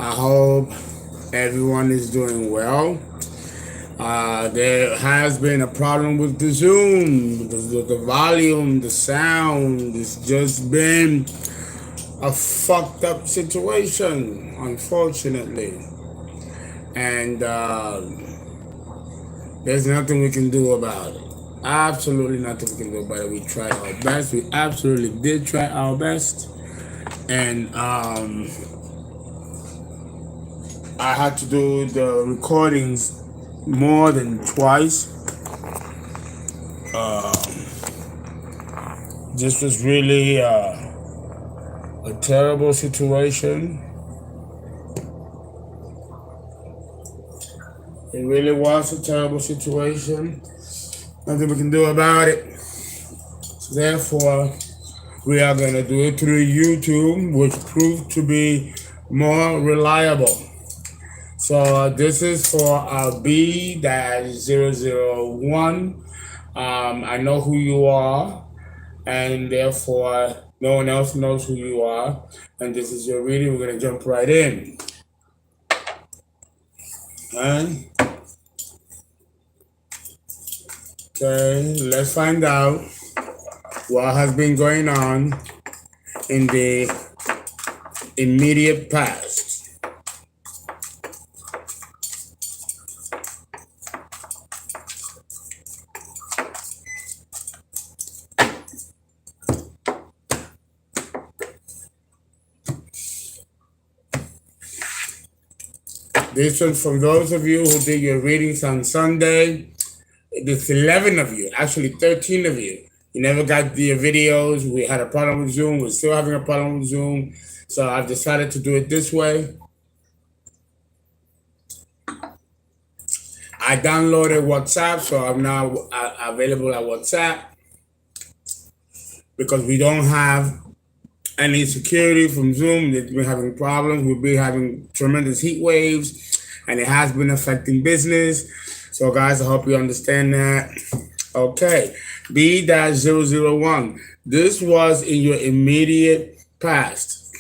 I hope everyone is doing well. There has been a problem with the Zoom, the volume, the sound. It's just been a fucked up situation, unfortunately. And there's nothing we can do about it. Absolutely nothing we can do about it. We tried our best. We absolutely did try our best. And I had to do the recordings more than twice. This was really a terrible situation. It really was a terrible situation. Nothing we can do about it. So therefore, we are going to do it through YouTube, which proved to be more reliable. So this is for B-001. I know who you are, and therefore no one else knows who you are. And this is your reading. We're going to jump right in. Okay, let's find out what has been going on in the immediate past. This one's from those of you who did your readings on Sunday. There's 11 of you, actually 13 of you. You never got the videos. We had a problem with Zoom. We're still having a problem with Zoom. So I've decided to do it this way. I downloaded WhatsApp, so I'm now available at WhatsApp because we don't have any security from Zoom. They've been having problems. We've been having tremendous heat waves, and it has been affecting business. So guys, I hope you understand that. Okay, B-001. This was in your immediate past.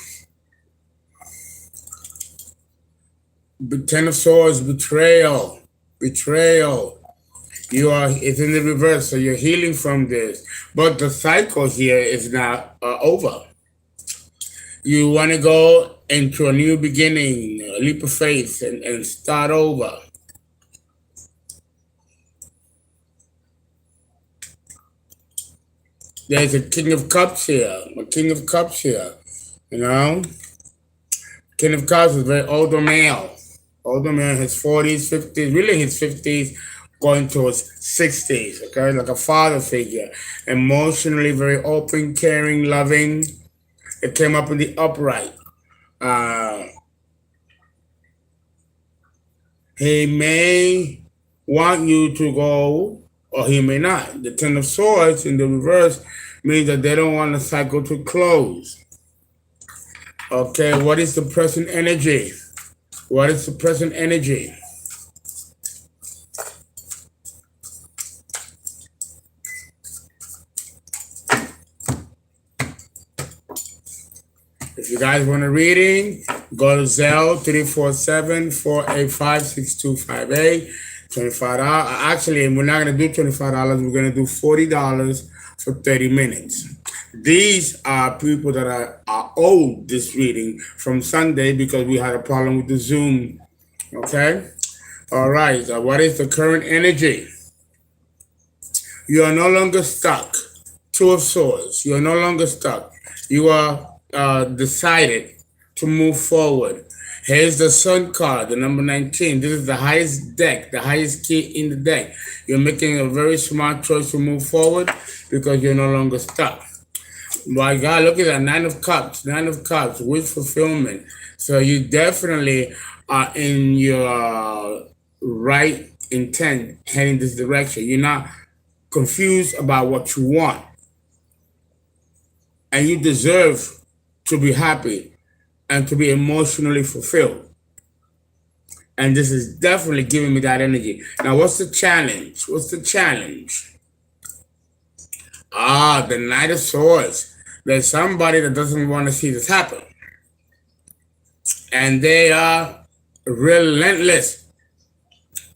Ten of Swords, betrayal. Betrayal. It's in the reverse, so you're healing from this. But the cycle here is not over. You want to go into a new beginning, a leap of faith, and start over. There's a King of Cups here, a King of Cups here, you know? King of Cups is a very older male. Older man, his 40s, 50s, really his 50s, going towards 60s, okay? Like a father figure. Emotionally very open, caring, loving. It came up in the upright. He may want you to go, or he may not. The Ten of Swords in the reverse means that they don't want the cycle to close. Okay, what is the present energy? What is the present energy? If you guys want a reading, go to Zelle 347-485-6258. $25. Actually, we're not going to do $25. We're going to do $40 for 30 minutes. These are people that are owed this reading from Sunday because we had a problem with the Zoom. Okay? All right. So what is the current energy? You are no longer stuck. Two of Swords. You are no longer stuck. You are decided to move forward. Here's the Sun card, the number 19. This is the highest deck, the highest key in the deck. You're making a very smart choice to move forward because you're no longer stuck. My God, look at that, Nine of Cups, wish fulfillment. So you definitely are in your right intent heading this direction. You're not confused about what you want. And you deserve to be happy and to be emotionally fulfilled. And this is definitely giving me that energy. Now, what's the challenge? What's the challenge? The Knight of Swords. There's somebody that doesn't want to see this happen. and they are relentless.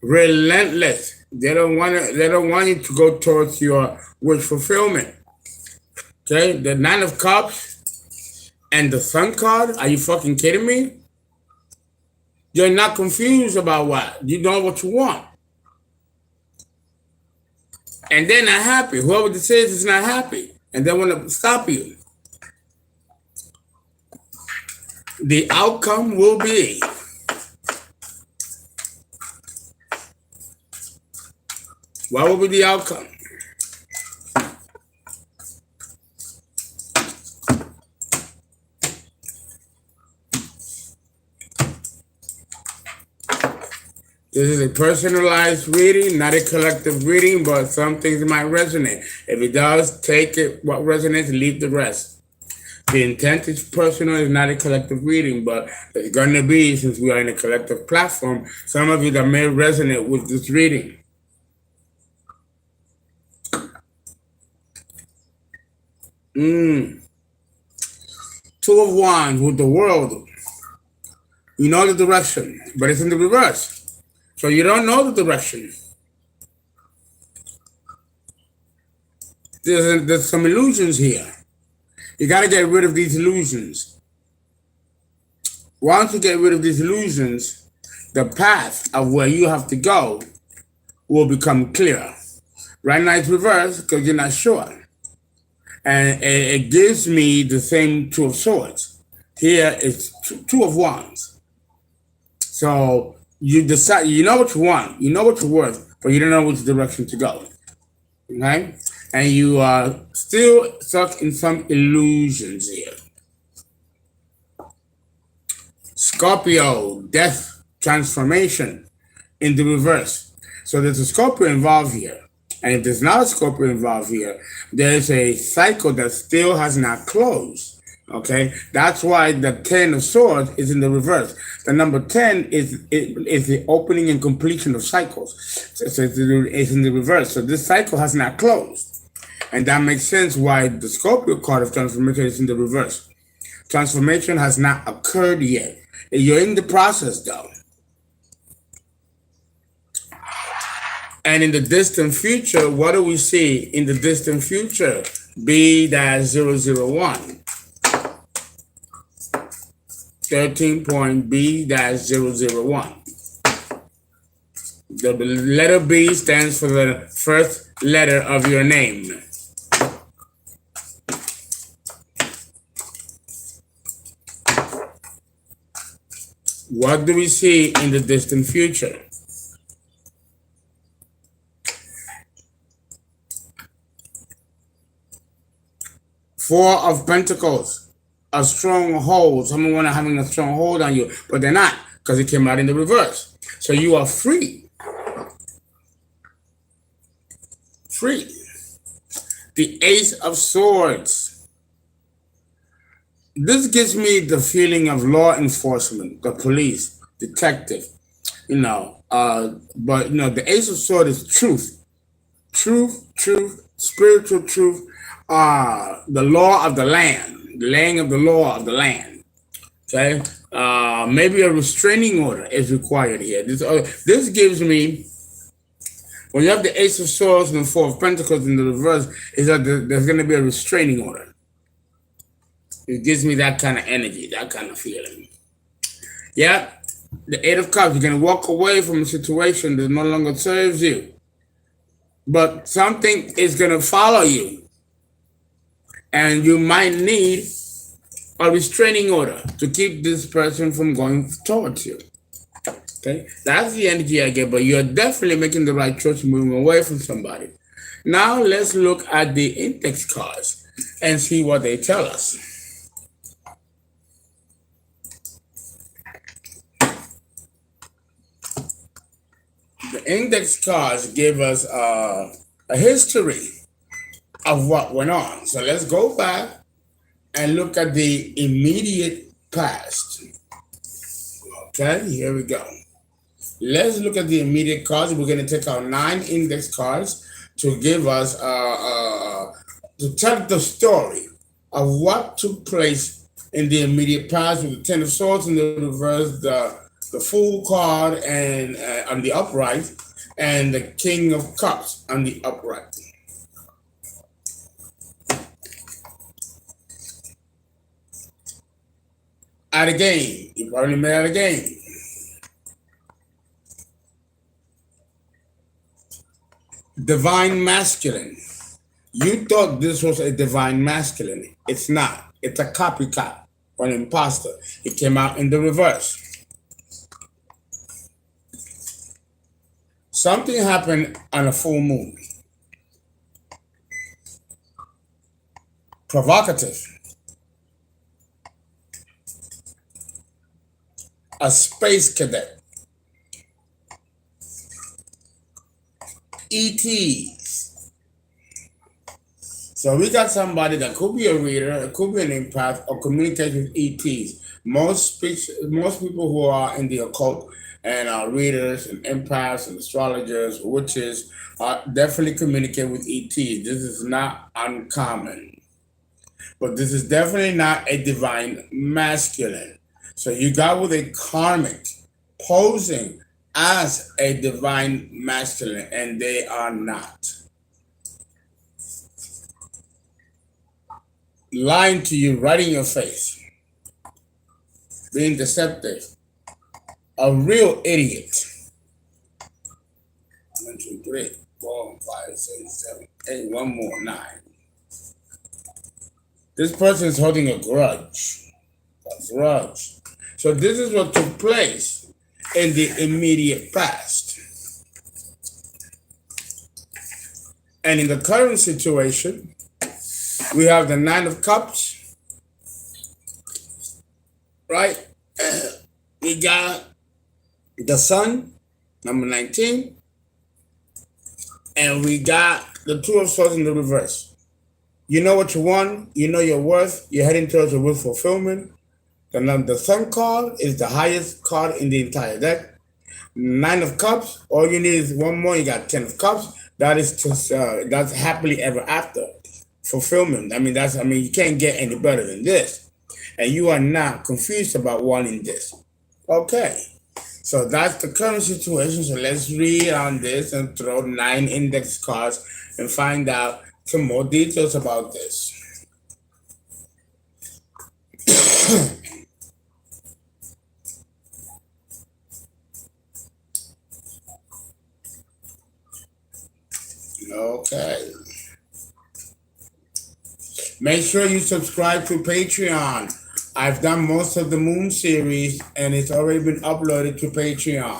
Relentless. They don't want you to go towards your wish fulfillment. Okay, the Nine of Cups and the Sun card. Are you fucking kidding me? You're not confused about what. You know what you want. And they're not happy. Whoever this is not happy. And they want to stop you. The outcome will be what will be the outcome? This is a personalized reading, not a collective reading, but some things might resonate. If it does, take it what resonates, leave the rest. The intent is personal, it's not a collective reading, but it's going to be, since we are in a collective platform, some of you that may resonate with this reading. Two of Wands with the World. You know the direction, but it's in the reverse. So you don't know the direction. There's some illusions here. You got to get rid of these illusions. Once you get rid of these illusions, the path of where you have to go will become clearer. Right now it's reversed because you're not sure. And it gives me the same Two of Swords. Here it's Two of Wands. So you decide, you know what you want, you know what you're worth, but you don't know which direction to go. Okay? And you are still stuck in some illusions here. Scorpio, death, transformation in the reverse. So there's a Scorpio involved here. And if there's not a Scorpio involved here, there's a cycle that still has not closed. Okay? That's why the 10 of Swords is in the reverse. The number 10 is the opening and completion of cycles. So it's in the reverse. So this cycle has not closed. And that makes sense why the Scorpio card of transformation is in the reverse. Transformation has not occurred yet. You're in the process though. And in the distant future, what do we see in the distant future? B-001. 13.B-001. The letter B stands for the first letter of your name. What do we see in the distant future? Four of Pentacles, a stronghold. Someone having a strong hold on you, but they're not because it came out in the reverse. So you are free. Free. The Ace of Swords. This gives me the feeling of law enforcement, the police, detective, but the Ace of Swords is truth. Truth, spiritual truth, the law of the land, the laying of the law of the land. Okay? Maybe a restraining order is required here. This gives me, when you have the Ace of Swords and the Four of Pentacles in the reverse, is that there's going to be a restraining order. It gives me that kind of energy, that kind of feeling. Yeah, the Eight of Cups, you're going to walk away from a situation that no longer serves you. But something is going to follow you. And you might need a restraining order to keep this person from going towards you. Okay, that's the energy I get, but you're definitely making the right choice moving away from somebody. Now let's look at the index cards and see what they tell us. The index cards give us a history of what went on. So let's go back and look at the immediate past. Okay, here we go. Let's look at the immediate cards. We're going to take out 9 index cards to give us, to tell the story of what took place in the immediate past with the Ten of Swords in the reverse, the Fool card and on the upright, and the King of Cups on the upright. At a game, you probably met at a game. Divine masculine. You thought this was a divine masculine. It's not. It's a copycat or an imposter. It came out in the reverse. Something happened on a full moon. Provocative. A space cadet. ETs. So we got somebody that could be a reader, it could be an empath, or communicate with ETs. Most people who are in the occult and are readers and empaths and astrologers, witches, definitely communicate with ETs. This is not uncommon. But this is definitely not a divine masculine. So you got with a karmic posing as a divine masculine, and they are not. Lying to you right in your face. Being deceptive. A real idiot. 1, 2, 3, 4, 5, 6, 7, 8, one more, 9. This person is holding a grudge. A grudge. So this is what took place in the immediate past. And in the current situation, we have the 9 of Cups, right? We got the Sun, number 19, and we got the 2 of Swords in the reverse. You know what you want, you know your worth, you're heading towards your wish fulfillment. The Sun card is the highest card in the entire deck. 9 of Cups, all you need is one more, you got 10 of Cups. That is just, that's happily ever after. Fulfillment. You can't get any better than this. And you are not confused about wanting this. Okay. So that's the current situation. So let's read on this and throw 9 index cards and find out some more details about this. Okay. Make sure you subscribe to Patreon. I've done most of the Moon series and it's already been uploaded to Patreon.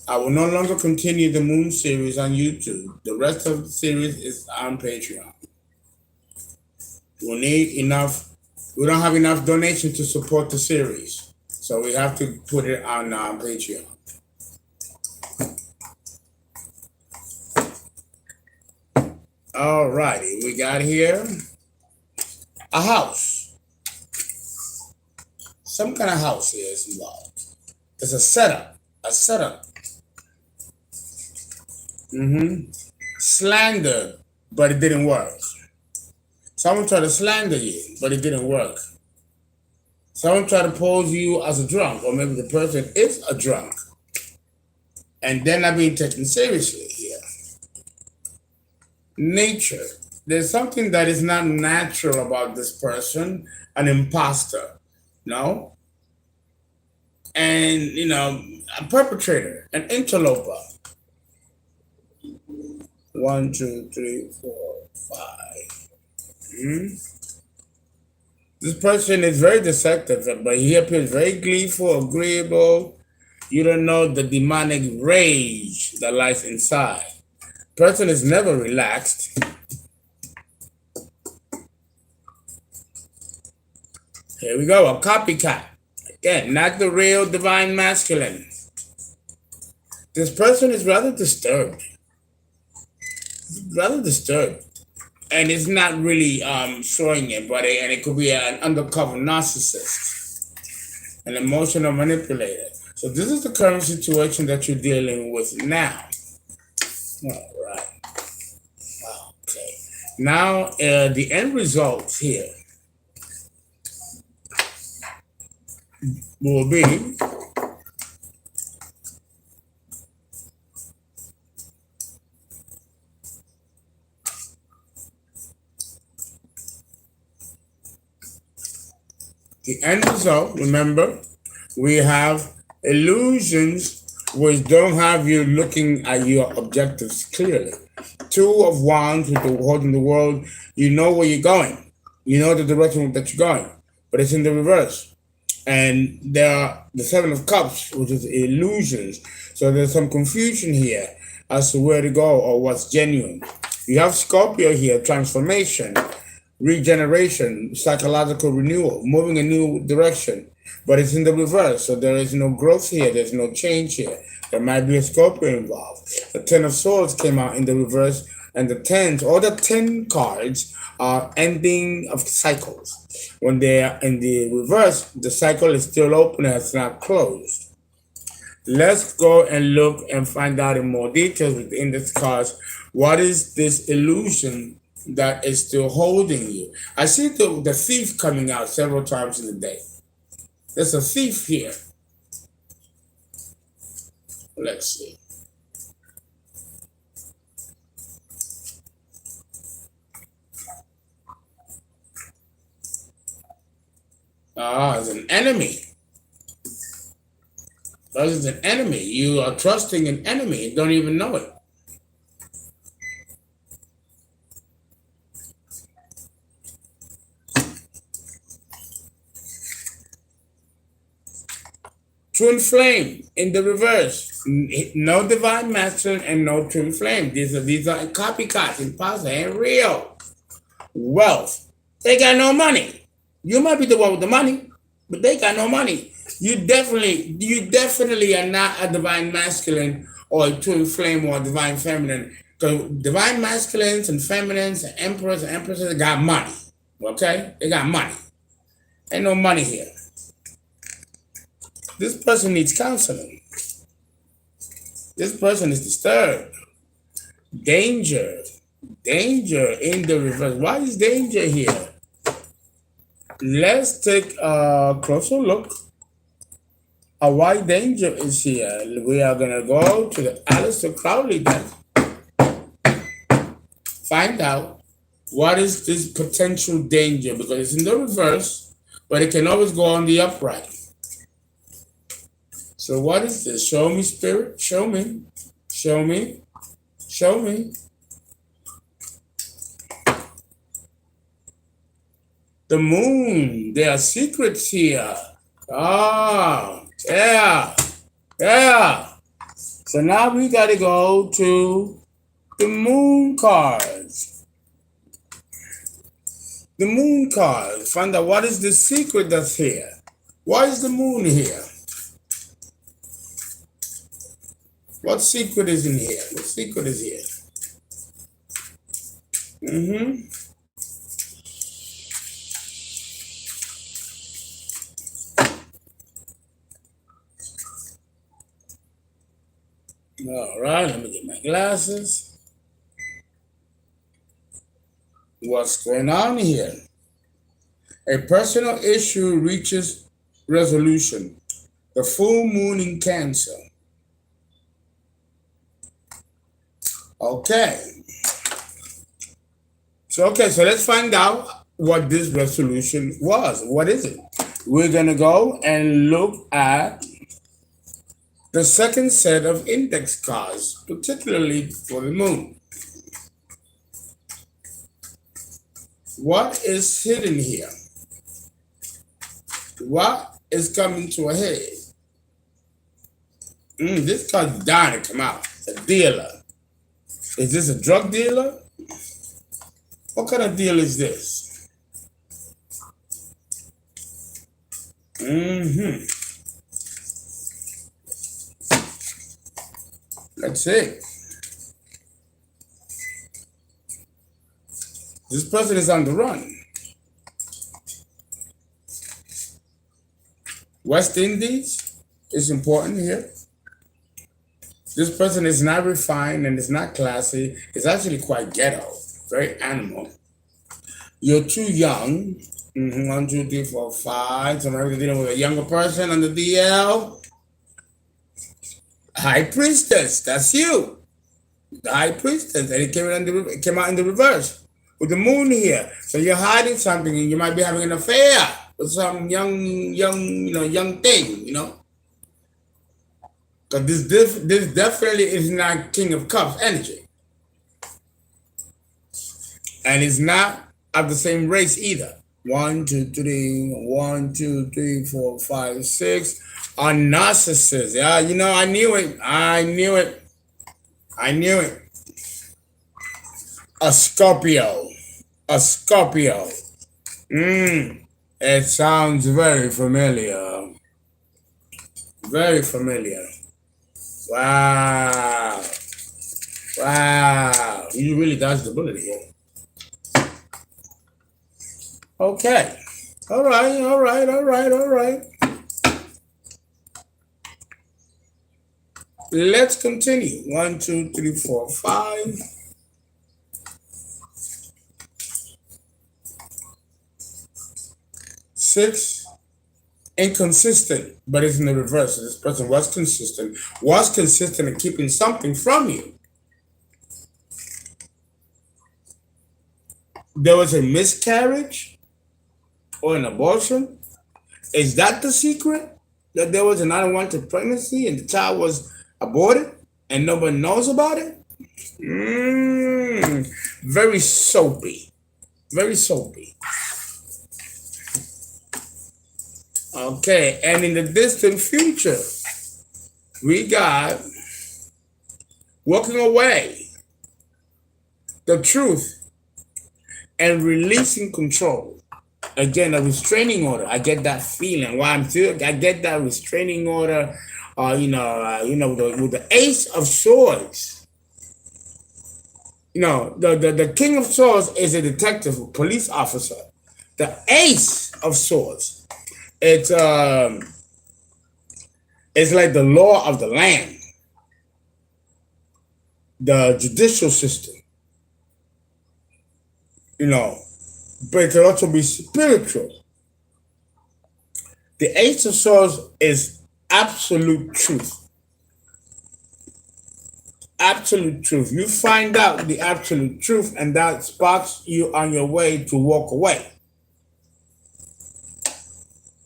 I will no longer continue the Moon series on YouTube. The rest of the series is on Patreon. We don't have enough donation to support the series. So we have to put it on Patreon. All righty, we got here a house. Some kind of house here is involved. It's a setup. Slander, but it didn't work. Someone tried to slander you, but it didn't work. Someone tried to pose you as a drunk, or maybe the person is a drunk, and they're not being taken seriously here. Nature. There's something that is not natural about this person, an imposter, no? And, a perpetrator, an interloper. 1, 2, 3, 4, 5. This person is very deceptive, but he appears very gleeful, agreeable. You don't know the demonic rage that lies inside. Person is never relaxed. Here we go, a copycat. Again, not the real divine masculine. This person is rather disturbed. And it's not really showing it, but it could be an undercover narcissist, an emotional manipulator. So this is the current situation that you're dealing with now. All right. Okay. Now the end result here will be the end result. Remember, we have illusions which don't have you looking at your objectives clearly. Two of wands with the holding the world, you know where you're going. You know the direction that you're going, but it's in the reverse. And there are the Seven of Cups, which is illusions. So there's some confusion here as to where to go or what's genuine. You have Scorpio here, transformation, regeneration, psychological renewal, moving a new direction. But it's in the reverse, so there is no growth here, there's no change here. There might be a Scorpio involved. The Ten of Swords came out in the reverse, and the tens, all the 10 cards are ending of cycles. When they are in the reverse, the cycle is still open and it's not closed. Let's go and look and find out in more details within this cards. What is this illusion that is still holding you? I see the thief coming out several times in the day. There's a thief here. Let's see. It's an enemy. That is an enemy. You are trusting an enemy and don't even know it. Twin flame in the reverse. No divine masculine and no twin flame. These are copycats, imposter, ain't real. Wealth. They got no money. You might be the one with the money, but they got no money. You definitely are not a divine masculine or a twin flame or a divine feminine. Because divine masculines and feminines and emperors and empresses got money. Okay? They got money. Ain't no money here. This person needs counseling. This person is disturbed. Danger. Danger in the reverse. Why is danger here? Let's take a closer look at why danger is here. We are going to go to the Aleister Crowley deck. Find out what is this potential danger, because it's in the reverse, but it can always go on the upright. So what is this? Show me, spirit. Show me. Show me. Show me. The moon. There are secrets here. Yeah. So now we got to go to the moon cards. The moon cards. Find out what is the secret that's here. Why is the moon here? What secret is in here? What secret is here? All right, let me get my glasses. What's going on here? A personal issue reaches resolution. The full moon in Cancer. Okay. So let's find out what this resolution was. What is it? We're going to go and look at the second set of index cards, particularly for the moon. What is hidden here? What is coming to a head? This card is dying to come out. A dealer. Is this a drug dealer? What kind of deal is this? Let's see. This person is on the run. West Indies is important here. This person is not refined and it's not classy. It's actually quite ghetto, very animal. You're too young. 1, 2, 3, 4, 5. So we're dealing with a younger person on the DL. High Priestess, that's you. The High Priestess, and it came out in the reverse with the moon here. So you're hiding something, and you might be having an affair with some young thing, Because this definitely is not King of Cups energy, and it's not of the same race either. 1, 2, 3, 1, 2, 3, 4, 5, 6. A narcissist. Yeah, I knew it. I knew it. I knew it. A Scorpio. A Scorpio. It sounds very familiar. Very familiar. Wow. Wow. You really dodged the bullet here. Okay. All right. Let's continue. 1, 2, 3, 4, 5. 6. Inconsistent, but it's in the reverse. So this person was consistent in keeping something from you. There was a miscarriage or an abortion. Is that the secret? That there was an unwanted pregnancy and the child was aborted and no one knows about it? Very soapy. Very soapy. Okay, and in the distant future, we got walking away, the truth, and releasing control. Again, a restraining order. I get that feeling. I get that restraining order. With the Ace of Swords. The King of Swords is a detective, a police officer. The Ace of Swords. It's like the law of the land, the judicial system, but it can also be spiritual. The Ace of Swords is absolute truth. Absolute truth. You find out the absolute truth, and that sparks you on your way to walk away.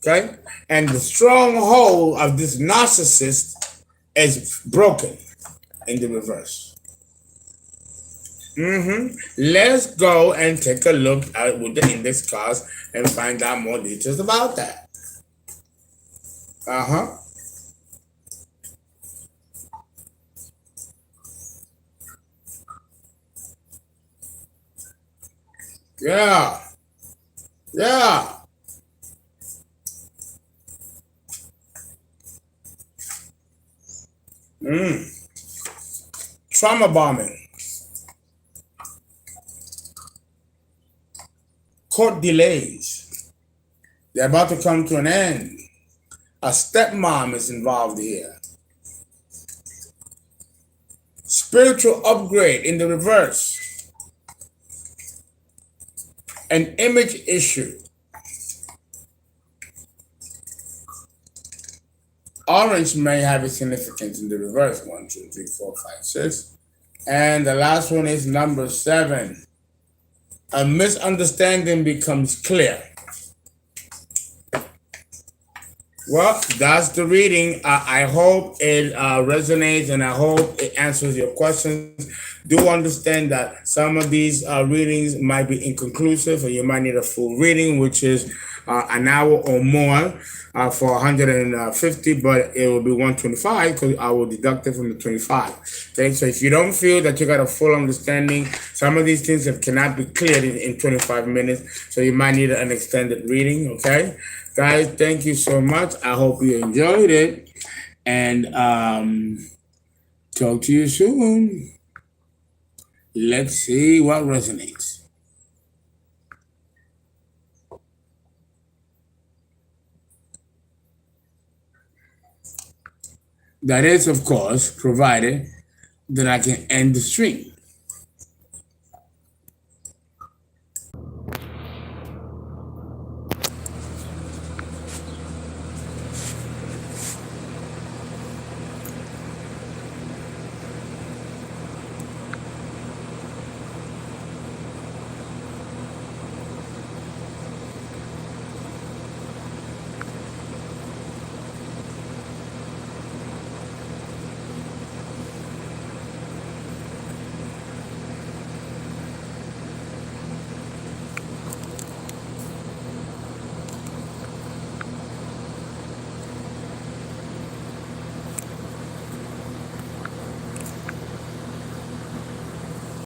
Okay? And the stronghold of this narcissist is broken in the reverse. Let's go and take a look at with the index cards and find out more details about that. Yeah. Trauma bombing. Court delays. They're about to come to an end. A stepmom is involved here. Spiritual upgrade in the reverse. An image issue. Orange may have a significance in the reverse. 1, 2, 3, 4, 5, 6. And the last one is number 7. A misunderstanding becomes clear. Well, that's the reading. I hope it resonates, and I hope it answers your questions. Do understand that some of these readings might be inconclusive, or you might need a full reading, which is an hour or more for 150, but it will be 125 because I will deduct it from the 25. Okay, so if you don't feel that you got a full understanding, some of these things cannot be cleared in 25 minutes, so you might need an extended reading. Okay, guys, thank you so much. I hope you enjoyed it, and talk to you soon. Let's see what resonates. That is, of course, provided that I can end the stream.